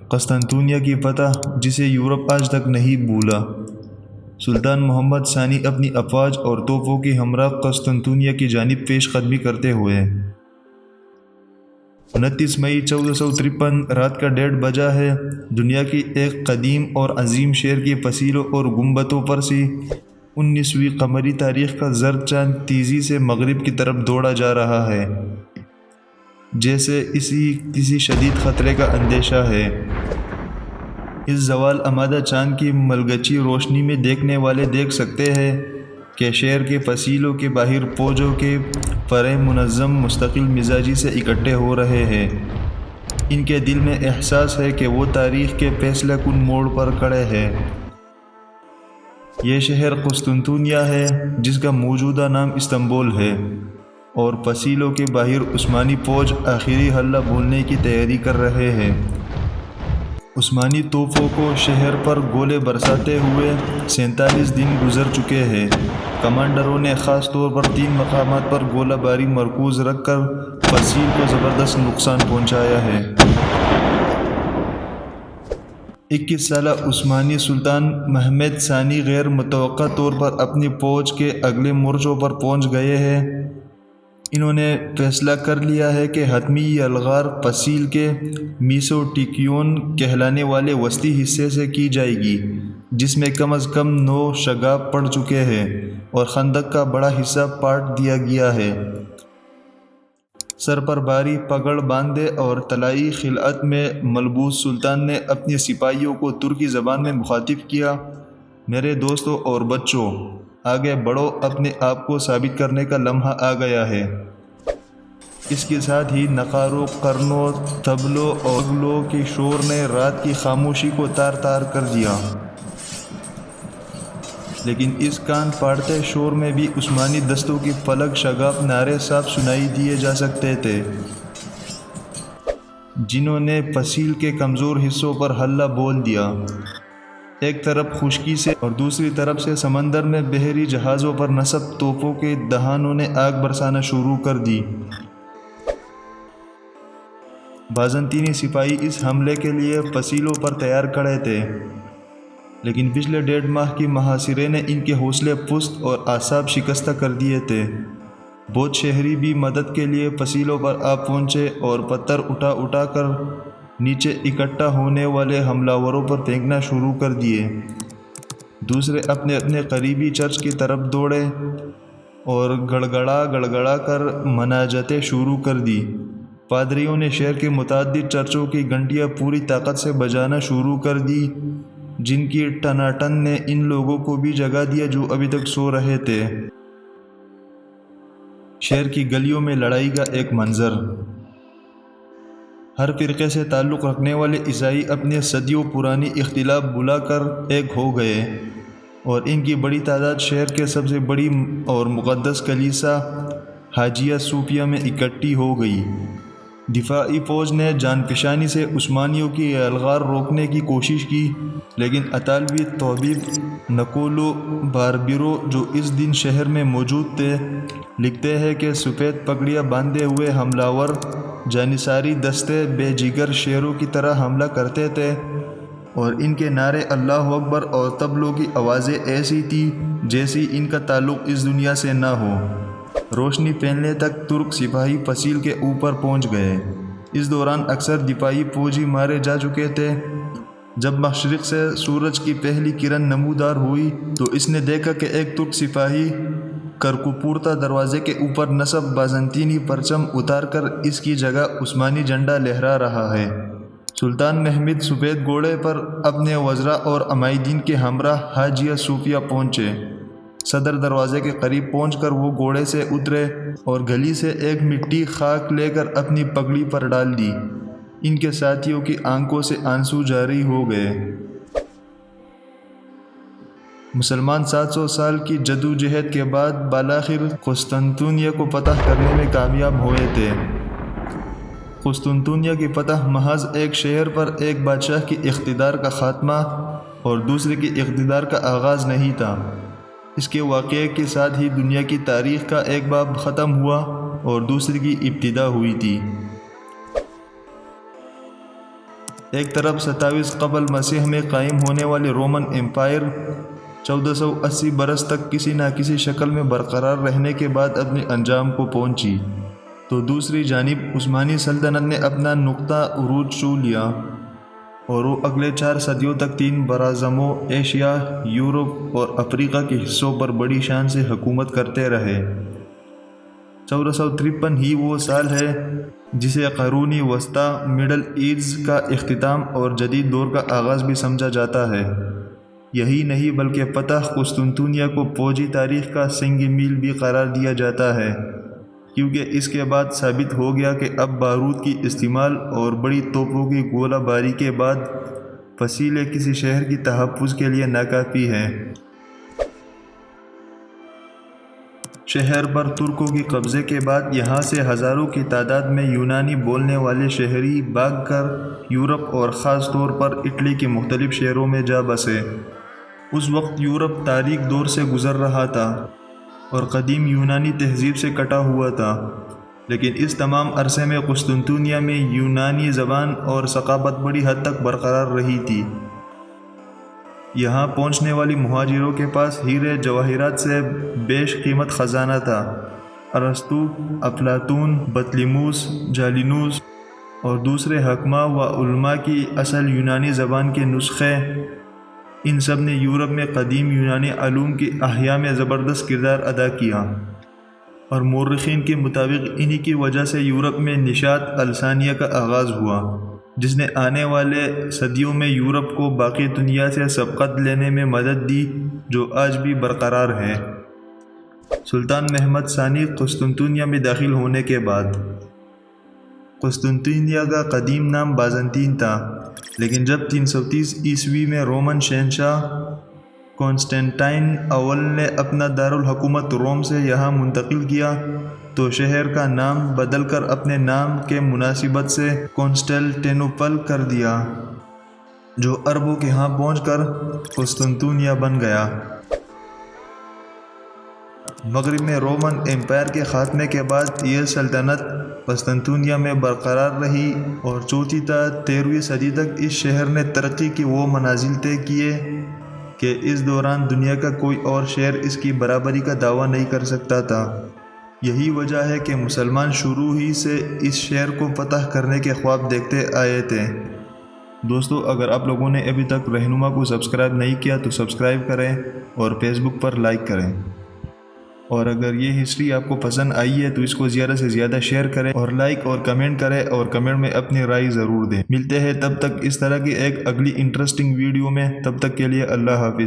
قسطنطنیہ کی فتح جسے یورپ آج تک نہیں بھولا۔ سلطان محمد ثانی اپنی افواج اور توپوں کی ہمراہ قسطنطنیہ کی جانب پیش قدمی کرتے ہوئے 29 مئی 1453 رات کا 1:30 بجا ہے، دنیا کی ایک قدیم اور عظیم شہر کی فصیلوں اور گنبدوں پر سے 19ویں قمری تاریخ کا زرد چاند تیزی سے مغرب کی طرف دوڑا جا رہا ہے، جیسے کسی شدید خطرے کا اندیشہ ہے۔ اس زوال آمادہ چاند کی ملگچی روشنی میں دیکھنے والے دیکھ سکتے ہیں کہ شہر کے فصیلوں کے باہر فوجوں کے فرے منظم مستقل مزاجی سے اکٹھے ہو رہے ہیں۔ ان کے دل میں احساس ہے کہ وہ تاریخ کے فیصلہ کن موڑ پر کھڑے ہیں۔ یہ شہر قسطنطنیہ ہے جس کا موجودہ نام استنبول ہے، اور فصیلوں کے باہر عثمانی فوج آخری حلہ بولنے کی تیاری کر رہے ہیں۔ عثمانی توپوں کو شہر پر گولے برساتے ہوئے 47 دن گزر چکے ہیں۔ کمانڈروں نے خاص طور پر 3 مقامات پر گولہ باری مرکوز رکھ کر فصیل کو زبردست نقصان پہنچایا ہے۔ 21 سالہ عثمانی سلطان محمد ثانی غیر متوقع طور پر اپنی فوج کے اگلے مورچوں پر پہنچ گئے ہیں۔ انہوں نے فیصلہ کر لیا ہے کہ حتمی یہ الغار فصیل کے میسوٹیکیون کہلانے والے وسطی حصے سے کی جائے گی، جس میں کم از کم 9 شگاف پڑ چکے ہیں اور خندق کا بڑا حصہ پاٹ دیا گیا ہے۔ سر پر بھاری پگڑ باندھے اور طلائی خلعت میں ملبوس سلطان نے اپنے سپاہیوں کو ترکی زبان میں مخاطب کیا: میرے دوستوں اور بچوں، آگے بڑھو، اپنے آپ کو ثابت کرنے کا لمحہ آ گیا ہے۔ اس کے ساتھ ہی نقاروں، کرنوں، طبلوں اور اگلوں کے شور نے رات کی خاموشی کو تار تار کر دیا، لیکن اس کان پھاڑتے شور میں بھی عثمانی دستوں کی فلک شگاف نعرے صاف سنائی دیے جا سکتے تھے، جنہوں نے فصیل کے کمزور حصوں پر حلہ بول دیا۔ ایک طرف خشکی سے اور دوسری طرف سے سمندر میں بحری جہازوں پر نصب توپوں کے دہانوں نے آگ برسانا شروع کر دی۔ بازنطینی سپاہی اس حملے کے لیے فصیلوں پر تیار کھڑے تھے، لیکن پچھلے 1.5 ماہ کی محاصرے نے ان کے حوصلے پست اور اعصاب شکستہ کر دیے تھے۔ بہت شہری بھی مدد کے لیے فصیلوں پر آ پہنچے اور پتھر اٹھا اٹھا کر نیچے اکٹھا ہونے والے حملہ پر پھینکنا شروع کر دیے۔ دوسرے اپنے اپنے قریبی چرچ کی طرف دوڑے اور گڑگڑا کر مناجاتیں شروع کر دی۔ پادریوں نے شہر کے متعدد چرچوں کی گھنٹیاں پوری طاقت سے بجانا شروع کر دی، جن کی ٹناٹن نے ان لوگوں کو بھی جگا دیا جو ابھی تک سو رہے تھے۔ شہر کی گلیوں میں لڑائی کا ایک منظر۔ ہر فرقے سے تعلق رکھنے والے عیسائی اپنے صدیوں پرانی اختلاف بھلا کر ایک ہو گئے، اور ان کی بڑی تعداد شہر کے سب سے بڑی اور مقدس کلیسا حاجیہ صوفیہ میں اکٹھی ہو گئی۔ دفاعی فوج نے جان فشانی سے عثمانیوں کی الغار روکنے کی کوشش کی، لیکن اطالوی طبیب نکولو باربیرو جو اس دن شہر میں موجود تھے، لکھتے ہیں کہ سفید پگڑیاں باندھے ہوئے حملہ جانصاری دستے بے جگر شیروں کی طرح حملہ کرتے تھے، اور ان کے نعرے اللہ اکبر اور طبلوں کی آوازیں ایسی تھی جیسی ان کا تعلق اس دنیا سے نہ ہو۔ روشنی پھیلنے تک ترک سپاہی فصیل کے اوپر پہنچ گئے۔ اس دوران اکثر دفاعی فوجی مارے جا چکے تھے۔ جب مشرق سے سورج کی پہلی کرن نمودار ہوئی تو اس نے دیکھا کہ ایک ترک سپاہی کرکوپورتا دروازے کے اوپر نصب بازنطینی پرچم اتار کر اس کی جگہ عثمانی جھنڈا لہرا رہا ہے۔ سلطان محمد سفید گھوڑے پر اپنے وزراء اور عمائدین کے ہمراہ حاجیہ صوفیہ پہنچے۔ صدر دروازے کے قریب پہنچ کر وہ گھوڑے سے اترے اور گلی سے ایک مٹی خاک لے کر اپنی پگڑی پر ڈال دی۔ ان کے ساتھیوں کی آنکھوں سے آنسو جاری ہو گئے۔ مسلمان 700 سال کی جدوجہد کے بعد بالآخر قسطنطنیہ کو فتح کرنے میں کامیاب ہوئے تھے۔ قسطنطنیہ کی فتح محض ایک شہر پر ایک بادشاہ کی اقتدار کا خاتمہ اور دوسرے کی اقتدار کا آغاز نہیں تھا۔ اس کے واقعے کے ساتھ ہی دنیا کی تاریخ کا ایک باب ختم ہوا اور دوسری کی ابتدا ہوئی تھی۔ ایک طرف 27 قبل مسیح میں قائم ہونے والی رومن امپائر 1480 برس تک کسی نہ کسی شکل میں برقرار رہنے کے بعد اپنے انجام کو پہنچی، تو دوسری جانب عثمانی سلطنت نے اپنا نقطہ عروج چھو لیا اور وہ اگلے 4 صدیوں تک 3 براعظموں ایشیا، یورپ اور افریقہ کے حصوں پر بڑی شان سے حکومت کرتے رہے۔ 1453 ہی وہ سال ہے جسے قرون وسطیٰ مڈل ایجز کا اختتام اور جدید دور کا آغاز بھی سمجھا جاتا ہے۔ یہی نہیں بلکہ فتح قسطنطنیہ کو فوجی تاریخ کا سنگ میل بھی قرار دیا جاتا ہے، کیونکہ اس کے بعد ثابت ہو گیا کہ اب بارود کی استعمال اور بڑی توپوں کی گولہ باری کے بعد فصیلیں کسی شہر کی تحفظ کے لیے ناکافی ہیں۔ شہر پر ترکوں کے قبضے کے بعد یہاں سے ہزاروں کی تعداد میں یونانی بولنے والے شہری بھاگ کر یورپ اور خاص طور پر اٹلی کے مختلف شہروں میں جا بسے۔ اس وقت یورپ تاریک دور سے گزر رہا تھا اور قدیم یونانی تہذیب سے کٹا ہوا تھا، لیکن اس تمام عرصے میں قسطنطنیہ میں یونانی زبان اور ثقافت بڑی حد تک برقرار رہی تھی۔ یہاں پہنچنے والی مہاجروں کے پاس ہیرے جواہرات سے بیش قیمت خزانہ تھا۔ ارسطو، افلاطون، بطلیموس، جالینوس اور دوسرے حکماء و علماء کی اصل یونانی زبان کے نسخے، ان سب نے یورپ میں قدیم یونانی علوم کی احیاء میں زبردست کردار ادا کیا، اور مورخین کے مطابق انہی کی وجہ سے یورپ میں نشاط الثانیہ کا آغاز ہوا، جس نے آنے والے صدیوں میں یورپ کو باقی دنیا سے سبقت لینے میں مدد دی، جو آج بھی برقرار ہے۔ سلطان محمد ثانی قسطنطنیہ میں داخل ہونے کے بعد قسطنطنیہ کا قدیم نام بازنطین تھا، لیکن جب 330 عیسوی میں رومن شہنشاہ کانسٹینٹائن اول نے اپنا دارالحکومت روم سے یہاں منتقل کیا تو شہر کا نام بدل کر اپنے نام کے مناسبت سے کانسٹینٹینوپل کر دیا، جو عربوں کے ہاں پہنچ کر قسطنطنیہ بن گیا۔ مغرب میں رومن امپائر کے خاتمے کے بعد یہ سلطنت قسطنطنیہ میں برقرار رہی اور چوتھی تا 13ویں صدی تک اس شہر نے ترقی کی وہ منازل طے کیے کہ اس دوران دنیا کا کوئی اور شہر اس کی برابری کا دعویٰ نہیں کر سکتا تھا۔ یہی وجہ ہے کہ مسلمان شروع ہی سے اس شہر کو فتح کرنے کے خواب دیکھتے آئے تھے۔ دوستو، اگر آپ لوگوں نے ابھی تک رہنما کو سبسکرائب نہیں کیا تو سبسکرائب کریں اور فیس بک پر لائک کریں، اور اگر یہ ہسٹری آپ کو پسند آئی ہے تو اس کو زیادہ سے زیادہ شیئر کریں اور لائک اور کمنٹ کریں، اور کمنٹ میں اپنی رائے ضرور دیں۔ ملتے ہیں تب تک اس طرح کی ایک اگلی انٹرسٹنگ ویڈیو میں، تب تک کے لیے اللہ حافظ۔